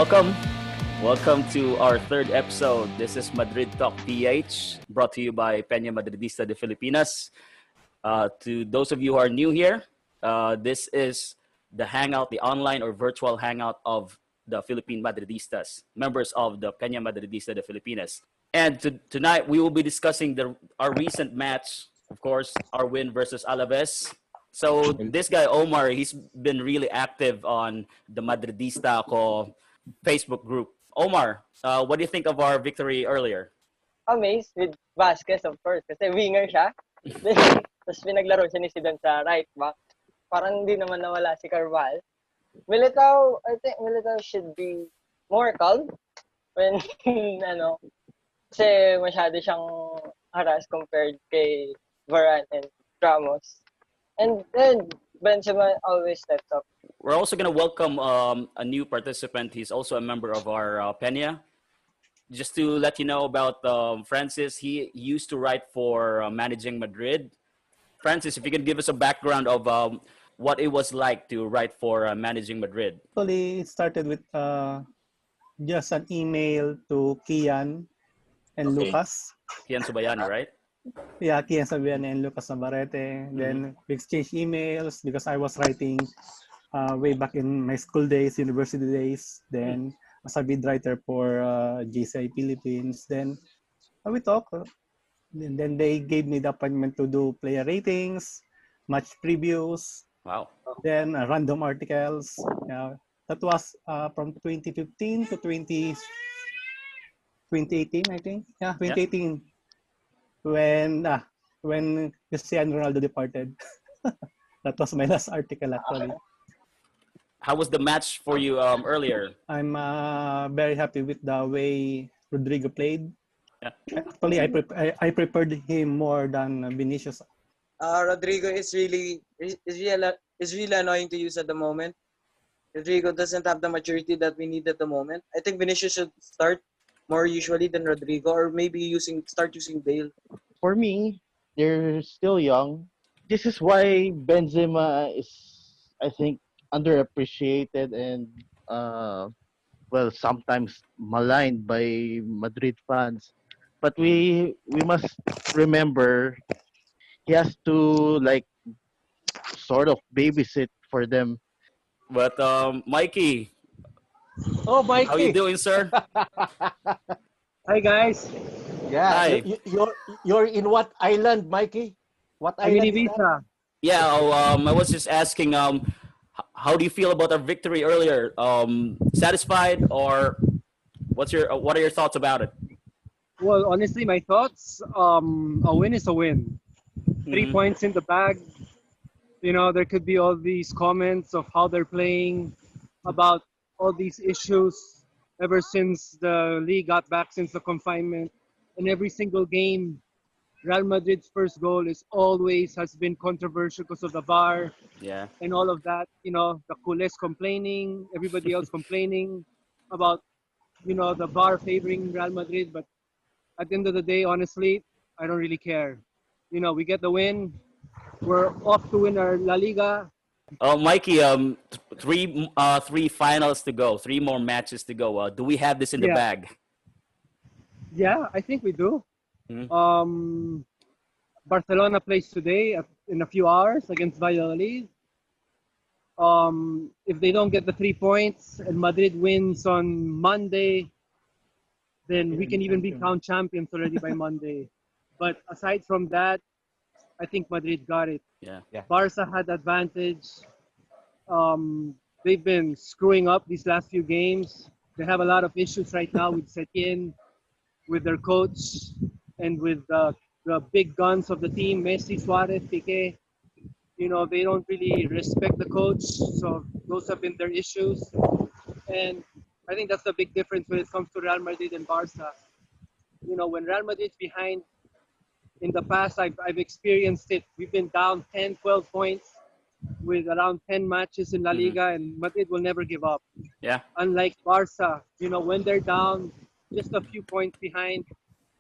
welcome. Welcome to our third episode. This is Madrid Talk Ph, brought to you by Peña Madridista de Filipinas. To those of you who are new here, this is the hangout, the online or virtual hangout of the Philippine Madridistas, members of the Peña Madridista de Filipinas. And tonight we will be discussing our recent match, of course, our win versus Alaves. So this guy, Omar, he's been really active on the Madridista ko Facebook group. Omar, what do you think of our victory earlier? Amazed with Vasquez, of course, kasi winger siya. Tapos pinaglaro siya ni Zidane sa right back. Parang hindi naman nawala si Carval. Militao, I think Militao should be more calm when, kasi masyado siyang harass compared kay Varane and Ramos. And then, Benzema always steps up. We're also going to welcome a new participant. He's also a member of our Peña. Just to let you know about Francis, he used to write for Managing Madrid. Francis, if you could give us a background of what it was like to write for Managing Madrid. Actually, it started with just an email to Kian and Lucas. Kian Subayani, right? Yeah, Kian Sabian and Lucas Navarrete. Then we exchanged emails because I was writing way back in my school days, university days. Then as a bid writer for GCI Philippines. Then we talked. And then they gave me the appointment to do player ratings, match previews. Wow. Then random articles. That was from 2015 to 2018, I think. Yeah, 2018. Yeah. When Cristiano Ronaldo departed. That was my last article, actually. How was the match for you earlier? I'm very happy with the way Rodrigo played. Yeah. Actually, I prepared him more than Vinicius. Rodrigo is really annoying to use at the moment. Rodrigo doesn't have the maturity that we need at the moment. I think Vinicius should start more usually than Rodrigo, or maybe start using Bale. For me, they're still young. This is why Benzema is, I think, underappreciated and sometimes maligned by Madrid fans. But we must remember he has to sort of babysit for them. But Mikey. Oh, Mikey. How you doing, sir? Hi, guys. Yeah. Hi. You're in what island, Mikey? What island? Ibiza. Yeah, I was just asking, how do you feel about our victory earlier? Satisfied, or what are your thoughts about it? Well, honestly, my thoughts, a win is a win. 3 points in the bag. You know, there could be all these comments of how they're playing, about all these issues ever since the league got back since the confinement. And every single game, Real Madrid's first goal has been controversial because of the VAR. Yeah. And all of that. You know, the culés complaining, everybody else complaining about, the VAR favoring Real Madrid. But at the end of the day, honestly, I don't really care. We get the win. We're off to win our La Liga. Mikey, three finals to go, 3 more matches to go. Do we have this in the bag? Yeah, I think we do. Barcelona plays today in a few hours against Valladolid. If they don't get the 3 points and Madrid wins on Monday, then we can even be crowned champions already by Monday. But aside from that, I think Madrid got it. Yeah. Barca had advantage. They've been screwing up these last few games. They have a lot of issues right now with Setien, with their coach, and with the big guns of the team, Messi, Suarez, Piqué. They don't really respect the coach. So those have been their issues. And I think that's the big difference when it comes to Real Madrid and Barca. When Real Madrid's behind, in the past, I've experienced it. We've been down 10, 12 points with around 10 matches in La Liga, and Madrid will never give up. Yeah. Unlike Barca, when they're down just a few points behind,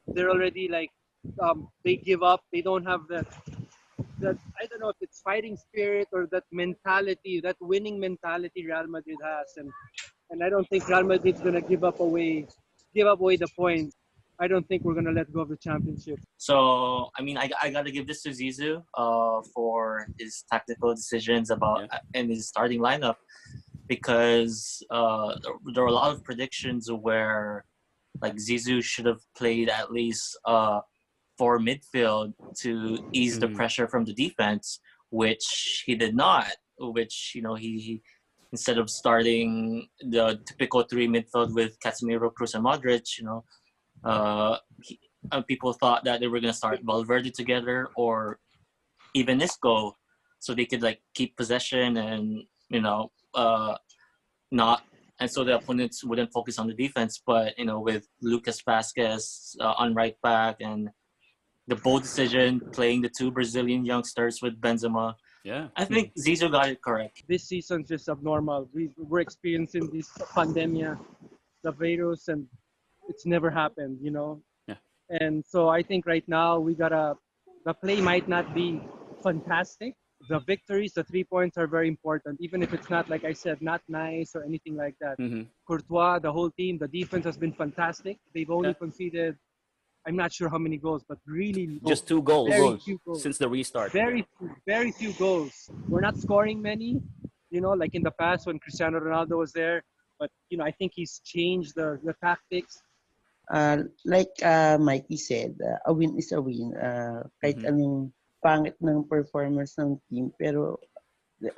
they're already they give up. They don't have that I don't know if it's fighting spirit or that mentality, that winning mentality Real Madrid has. And and I don't think Real Madrid's gonna give up away the points. I don't think we're gonna let go of the championship. So, I mean, I got to give this to Zizou for his tactical decisions about and his starting lineup, because there were a lot of predictions where like Zizou should have played at least for midfield to ease the pressure from the defense, which he did not. Which, you know, he instead of starting the typical three midfield with Casemiro, Kroos, and Modric, you know, people thought that they were going to start Valverde together or even Isco, so they could like keep possession and, you know, not, and so the opponents wouldn't focus on the defense. But, you know, with Lucas Vasquez on right back and the bold decision playing the two Brazilian youngsters with Benzema, I think Zizou got it correct. This season's just abnormal. We're experiencing this pandemia, the virus, and it's never happened, you know. And so I think right now the play might not be fantastic. The victories, the 3 points are very important, even if it's not, like I said, not nice or anything like that. Courtois, the whole team, the defense has been fantastic. They've only conceded, I'm not sure how many goals, but really just 2 goals, few goals since the restart. Very few goals. We're not scoring many, you know, like in the past when Cristiano Ronaldo was there. But, you know, I think he's changed the tactics. Like Mikey said, a win is a win. Kahit anong pangit ng performance ng team, pero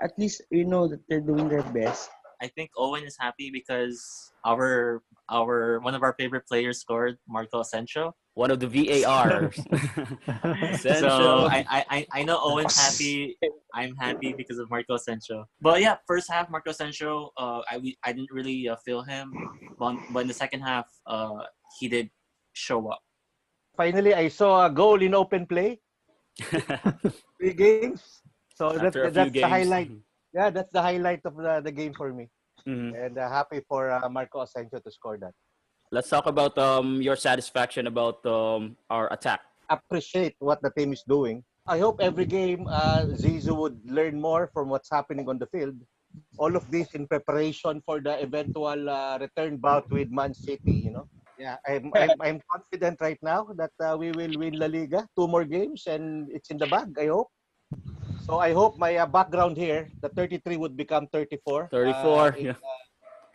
at least you know that they're doing their best. I think Owen is happy because our one of our favorite players scored, Marco Asensio. One of the VARs. So I know Owen's happy. I'm happy because of Marco Asensio. But yeah, first half Marco Asensio, I didn't really feel him, but in the second half, he did show up. Finally, I saw a goal in open play. 3 games. So that's the highlight. Yeah, that's the highlight of the game for me. And happy for Marco Asensio to score that. Let's talk about your satisfaction about our attack. Appreciate what the team is doing. I hope every game Zizou would learn more from what's happening on the field. All of this in preparation for the eventual return bout with Man City, you know. Yeah, I'm confident right now that we will win La Liga. 2 more games and it's in the bag, I hope. So I hope my background here, the 33 would become 34. 34,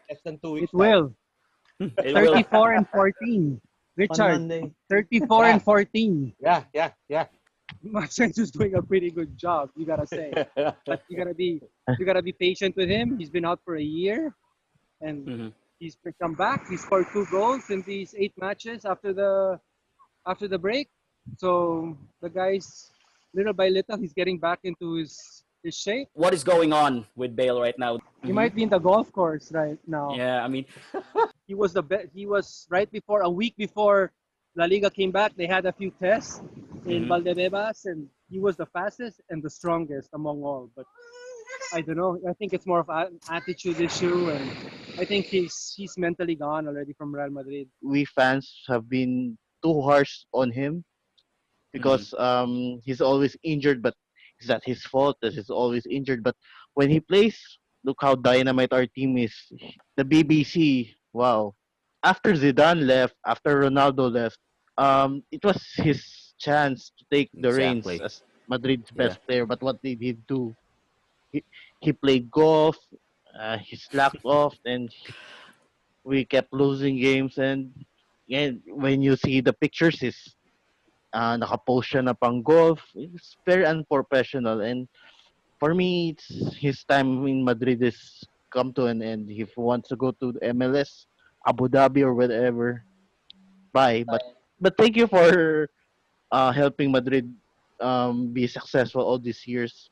less than 2 weeks. It will. 34 and 14. Richard, 34 and 14. Yeah. Marcenso's doing a pretty good job, you gotta say. But you gotta be patient with him. He's been out for a year, and he's come back. He scored 2 goals in these 8 matches after the break. So the guy's little by little, he's getting back into his shape. What is going on with Bale right now? He might be in the golf course right now. Yeah, I mean, he was He was a week before La Liga came back. They had a few tests in Valdebebas, and he was the fastest and the strongest among all. But I don't know. I think it's more of an attitude issue, and I think he's mentally gone already from Real Madrid. We fans have been too harsh on him because he's always injured, but it's not his fault that he's always injured. But when he plays, look how dynamite our team is. The BBC, wow. After Zidane left, after Ronaldo left, it was his chance to take the reins as Madrid's best player. But what did he do? He played golf, he slacked off, and we kept losing games. And when you see the pictures, he's nakapost siya na pang golf. It's very unprofessional. And for me, it's his time in Madrid is come to an end. If he wants to go to the MLS, Abu Dhabi or whatever, bye. But thank you for helping Madrid be successful all these years.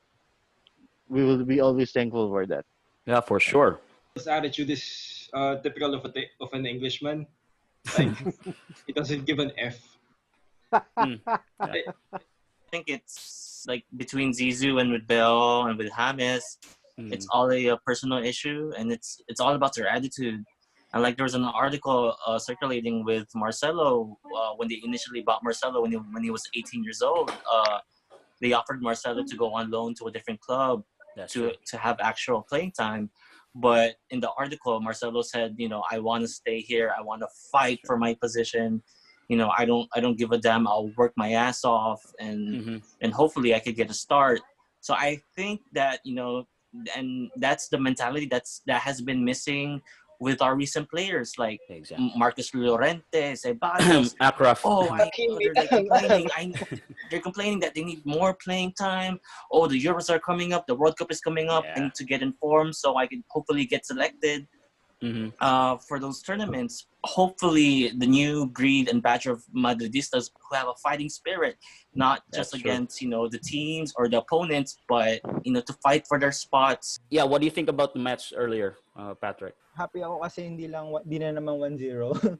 We will be always thankful for that. Yeah, for sure. His attitude is typical of an Englishman. Like, he doesn't give an F. I think it's like between Zizou and with Bale and with James, it's all a personal issue, and it's all about their attitude. And like there was an article circulating with Marcelo when they initially bought Marcelo when he was 18 years old. They offered Marcelo to go on loan to a different club to have actual playing time, But in the article, Marcelo said, I want to stay here. I want to fight for my position. I don't give a damn. I'll work my ass off, and hopefully I could get a start. So I think that and that's the mentality that has been missing with our recent players like Exactly. Marcus Llorente, Ceballos. Akraf. They're complaining that they need more playing time. Oh, the Euros are coming up. The World Cup is coming up. I need to get informed so I can hopefully get selected for those tournaments. Hopefully, the new breed and batch of Madridistas who have a fighting spirit, not just against the teams or the opponents, but to fight for their spots. Yeah, what do you think about the match earlier, Patrick? Happy ako kasi hindi na naman 1-0.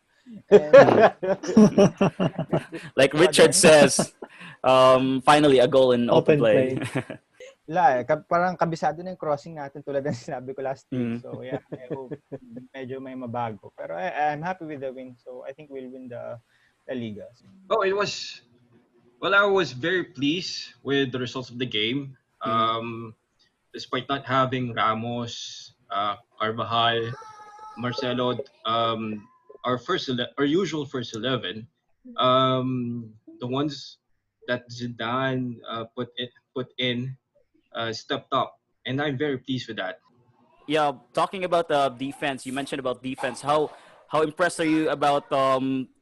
Like Richard says, finally a goal in open play. Parang kabisado na yung crossing natin tulad ng sinabi ko last week. So yeah, I hope medyo may mabago. Pero I'm happy with the win. So I think we'll win the Liga. Oh, I was very pleased with the results of the game. Despite not having Ramos, Carvajal, Marcelo, our usual first 11, the ones that Zidane put in stepped up, and I'm very pleased with that. Yeah, talking about defense, you mentioned about defense. How impressed are you about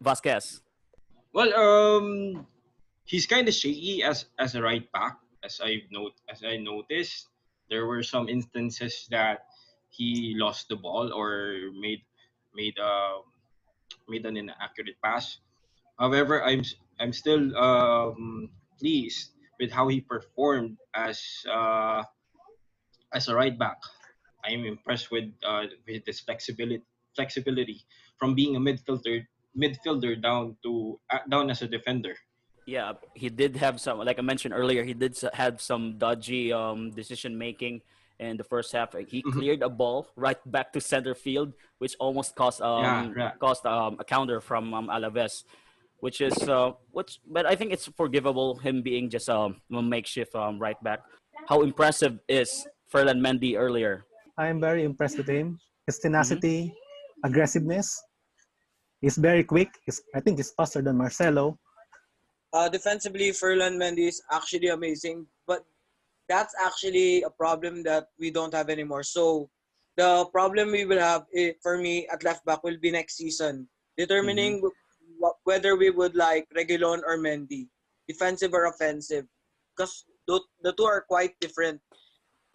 Vasquez? Well, he's kind of shaky as a right back, as I noticed. There were some instances that he lost the ball or made an inaccurate pass. However, I'm still pleased with how he performed as a right back. I'm impressed with his flexibility from being a midfielder down as a defender. Yeah, he did have some, like I mentioned earlier, he did have some dodgy decision making in the first half. He cleared a ball right back to center field, which almost cost a counter from Alaves, which is but I think it's forgivable, him being just a makeshift right back. How impressive is Ferland Mendy earlier? I'm very impressed with him. His tenacity, aggressiveness. He's very quick. I think he's faster than Marcelo. Defensively, Ferland Mendy is actually amazing, but that's actually a problem that we don't have anymore. So the problem we will have, for me, at left back will be next season, determining whether we would like Reguilon or Mendy, defensive or offensive, because the two are quite different.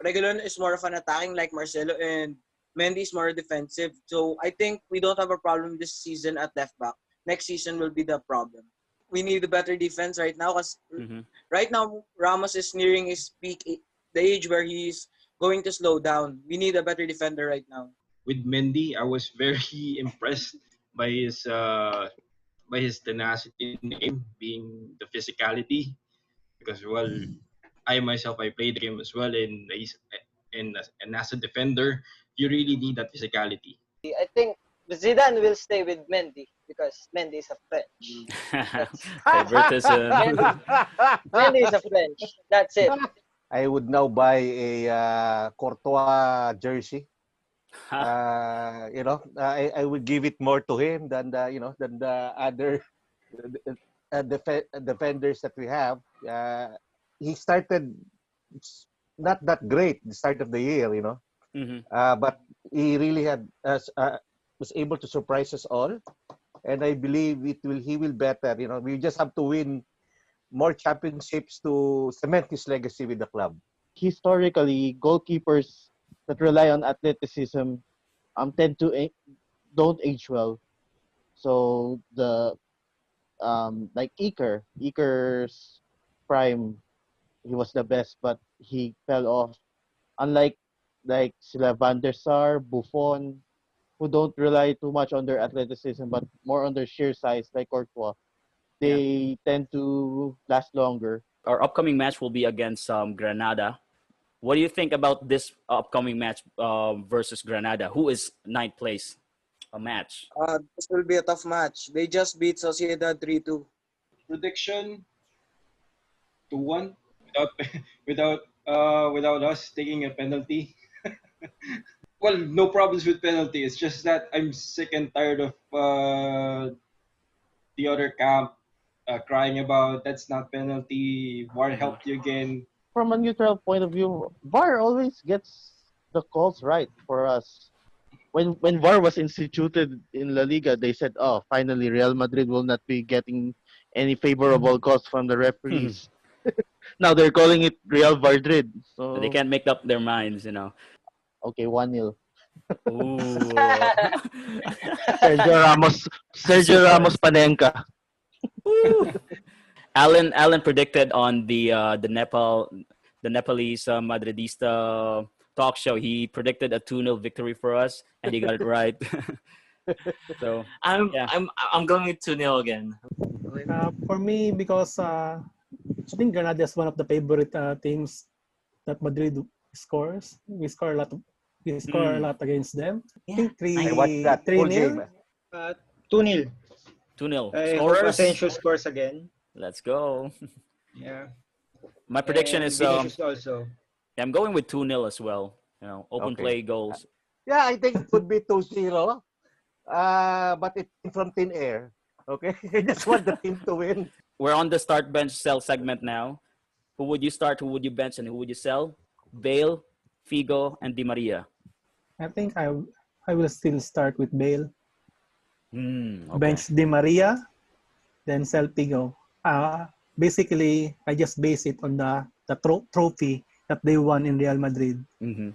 Reguilon is more of an attacking like Marcelo, and Mendy is more defensive. So I think we don't have a problem this season at left back. Next season will be the problem. We need a better defense right now because right now Ramos is nearing his peak, the age where he's going to slow down. We need a better defender right now. With Mendy, I was very impressed by his tenacity in the game, being the physicality. Because I myself played the game as well, and as a defender, you really need that physicality. I think Zidane will stay with Mendy because Mendy is a French. Favoritism. Mendy is a French. That's it. I would now buy a Courtois jersey. I would give it more to him than the other defenders that we have. He started not that great the start of the year, but he really was able to surprise us all, and I believe he will better. We just have to win more championships to cement his legacy with the club. Historically, goalkeepers that rely on athleticism tend to don't age well. So the like Iker's prime, he was the best, but he fell off. Unlike sila Van der Sar, Buffon, who don't rely too much on their athleticism, but more on their sheer size, like Courtois, they tend to last longer. Our upcoming match will be against Grenada. What do you think about this upcoming match versus Grenada? Who is ninth place? A match. This will be a tough match. They just beat Sociedad 3-2. Prediction 2-1 without us taking a penalty. Well, no problems with penalty. It's just that I'm sick and tired of the other camp crying about that's not penalty. VAR helped you again. From a neutral point of view, VAR always gets the calls right for us. When VAR was instituted in La Liga, they said, "Oh, finally, Real Madrid will not be getting any favorable calls from the referees." Now they're calling it Real Madrid. They So can't make up their minds, you know. okay, 1-0. Ooh. Sergio Ramos, Sergio Ramos Surprise. Panenka. Woo. Alan predicted on the Nepalese Madridista talk show. He predicted a 2-0 victory for us, and he got it right. So yeah. I'm going with 2-0 again. For me, because I think Grenada is one of the favorite teams that Madrid scores. We score a lot. We score a lot against them. I think I watched that full 3-0. game. 2-0. 2-0. I hope Scorers. Asensio scores again. Let's go. Yeah. My prediction And is Vinicius also. I'm going with 2-0 as well. You know, open Okay. play goals. Yeah, I think it could be 2-0. But it's from thin air. Okay? I just want the team to win. We're on the start bench sell segment now. Who would you start? Who would you bench? And who would you sell? Bale, Figo, and Di Maria. I think I will still start with Bale. Okay. Bench Di Maria, then sell Figo. Basically, I just base it on the trophy that they won in Real Madrid. Mm-hmm.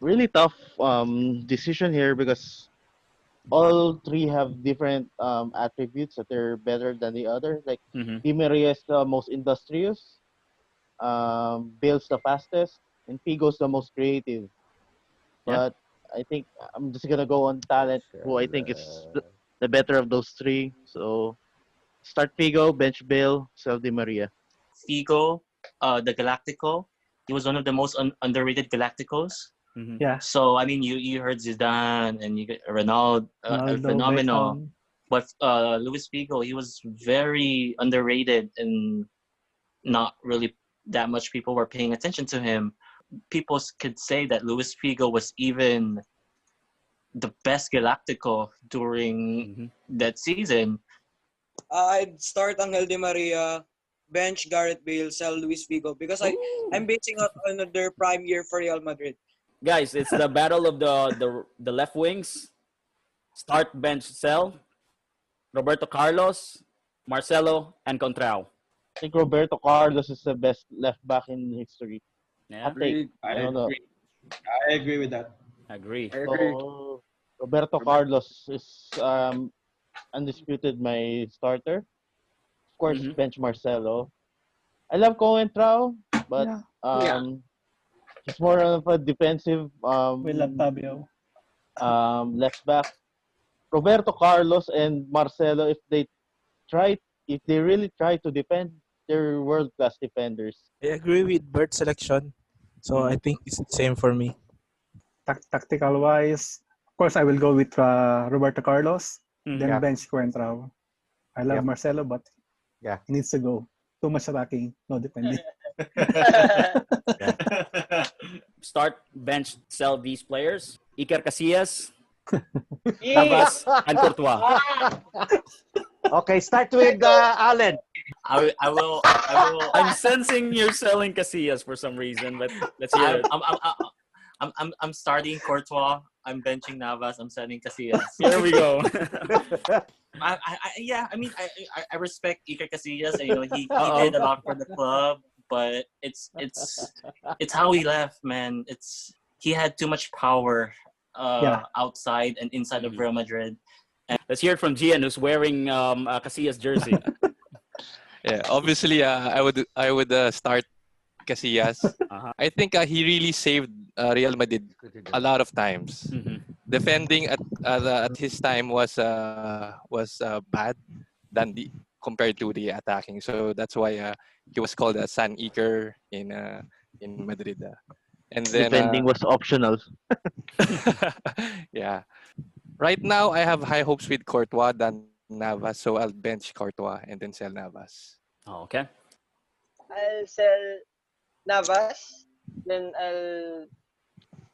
Really tough decision here because all three have different attributes that they're better than the other. Like Di Maria is the most industrious, Bale's the fastest, and Figo's the most creative. But I think I'm just gonna go on talent, who I think is the better of those three. So start Figo, bench Bale, sell Di Maria. Figo, the Galactico. He was one of the most underrated Galacticos. Mm-hmm. Yeah. So I mean, you heard Zidane and you get Ronaldo, phenomenal. Beckham. But Luis Figo, he was very underrated and not really that much people were paying attention to him. People could say that Luis Figo was even the best Galactico during that season. I'd start Angel Di Maria, bench Gareth Bale, sell Luis Figo because I'm basing out on their prime year for Real Madrid. Guys, it's the battle of the left wings. Start, bench, sell. Roberto Carlos, Marcelo, and Contrao. I think Roberto Carlos is the best left back in history. Yeah. I don't know. agree with that. Agree. So, Roberto Carlos is undisputed my starter. Of course, bench Marcelo. I love Coentrao, but he's more of a defensive We love Fabio. left back. Roberto Carlos and Marcelo, if they really try to defend, they're world-class defenders. I agree with Bert's selection. So I think it's the same for me. Tactical wise, of course, I will go with Roberto Carlos, then bench Coentrao. I love Marcelo, but he needs to go. Too much attacking, no defending. Start, bench, sell these players. Iker Casillas, Navas, and Courtois. Okay, start with Allen. I will. I'm sensing you're selling Casillas for some reason, but let's hear it. I'm starting Courtois. I'm benching Navas. I'm selling Casillas. Here we go. I respect Iker Casillas. And, he did a lot for the club, but it's how he left, man. He had too much power outside and inside of Real Madrid. Let's hear it from Gian, who's wearing a Casillas jersey. Yeah, obviously, I would start Casillas. I think he really saved Real Madrid a lot of times. Defending at his time was bad than compared to the attacking. So that's why he was called San Iker in Madrid. And then defending was optional. Yeah. Right now, I have high hopes with Courtois than Navas, so I'll bench Courtois and then sell Navas. Oh, okay. I'll sell Navas, then I'll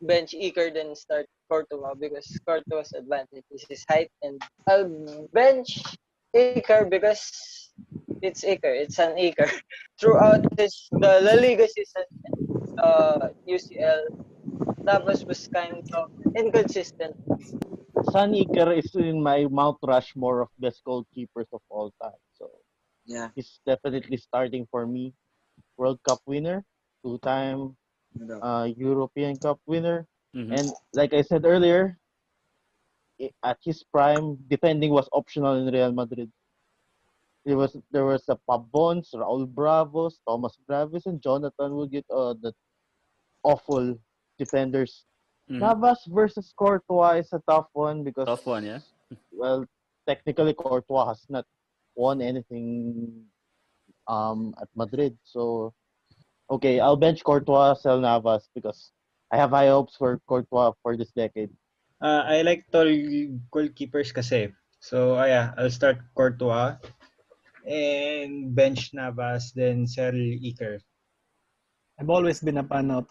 bench Iker than start Courtois because Courtois' advantage is his height, and I'll bench Iker because it's Iker. It's an Iker. Throughout the La Liga season, UCL, Navas was kind of inconsistent. San Iker is in my Mount Rushmore of best goalkeepers of all time. So Yeah. he's definitely starting for me. World Cup winner, two-time European Cup winner, and like I said earlier, at his prime, defending was optional in Real Madrid. There was a Pabons, Raul Bravos, Thomas Graves, and Jonathan would get the awful defenders. Navas versus Courtois is a tough one because Tough one, yeah. well, technically Courtois has not won anything at Madrid. So okay, I'll bench Courtois, sell Navas because I have high hopes for Courtois for this decade. I like tall goalkeepers kasi. So, yeah, I'll start Courtois and bench Navas, then sell Iker. I've always been a fan of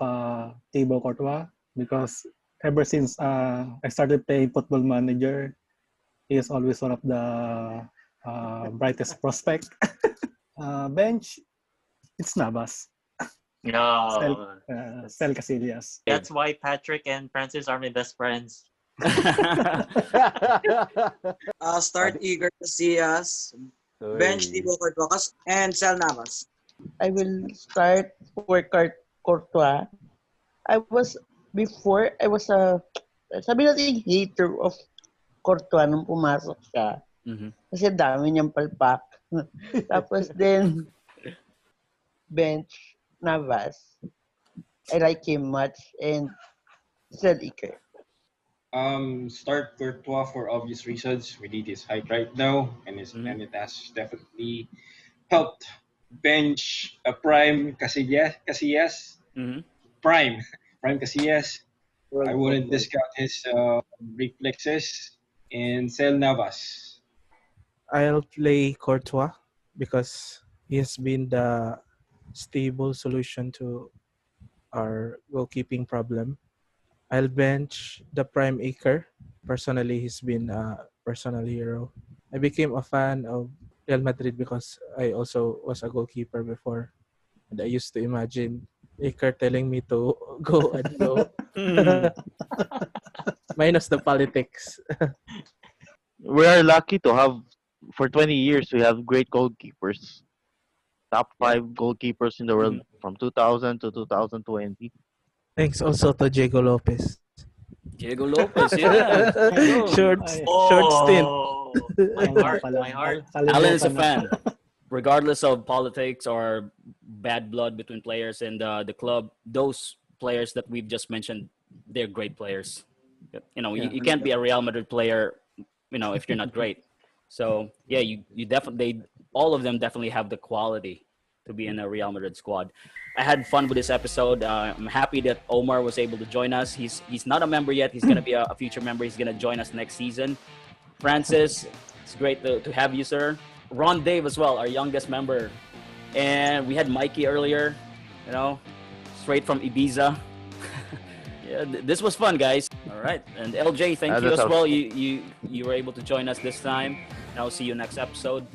Thibaut Courtois because ever since I started playing Football Manager, he is always one of the brightest prospect. Bench, it's Navas. No. Sel Casillas. That's why Patrick and Francis are my best friends. I'll start Iker Casillas, bench Thibaut Courtois, and sell Navas. I will start for Courtois. Before, I was sabi natin, hater of Courtois nung pumasok siya. Kasi dami niyang palpak. Tapos then, bench Navas. I like him much and sell Iker. Start Courtois for obvious reasons. We need his height right now, and it has definitely helped bench a prime Casillas. Prime Casillas. I wouldn't discount his reflexes and sell Navas. I'll play Courtois because he has been the stable solution to our goalkeeping problem. I'll bench the prime Iker. Personally, he's been a personal hero. I became a fan of Real Madrid because I also was a goalkeeper before. And I used to imagine Iker telling me to go and go. Minus the politics. We are lucky to have, for 20 years, we have great goalkeepers. Top 5 goalkeepers in the world from 2000 to 2020. Thanks also to Diego Lopez. Diego Lopez, yeah. Short stint. My heart. Alan is a fan. Regardless of politics or bad blood between players and the club, those players that we've just mentioned, they're great players. You know, you can't be a Real Madrid player, you know, if you're not great. So yeah, you definitely, all of them definitely have the quality to be in a Real Madrid squad. I had fun with this episode. I'm happy that Omar was able to join us. He's not a member yet. He's going to be a future member. He's going to join us next season. Francis, it's great to have you, sir. Ron Dave as well, our youngest member. And we had Mikey earlier, you know, straight from Ibiza. Yeah, this was fun, guys. All right. And LJ, thank you as well. You were able to join us this time. And I'll see you next episode.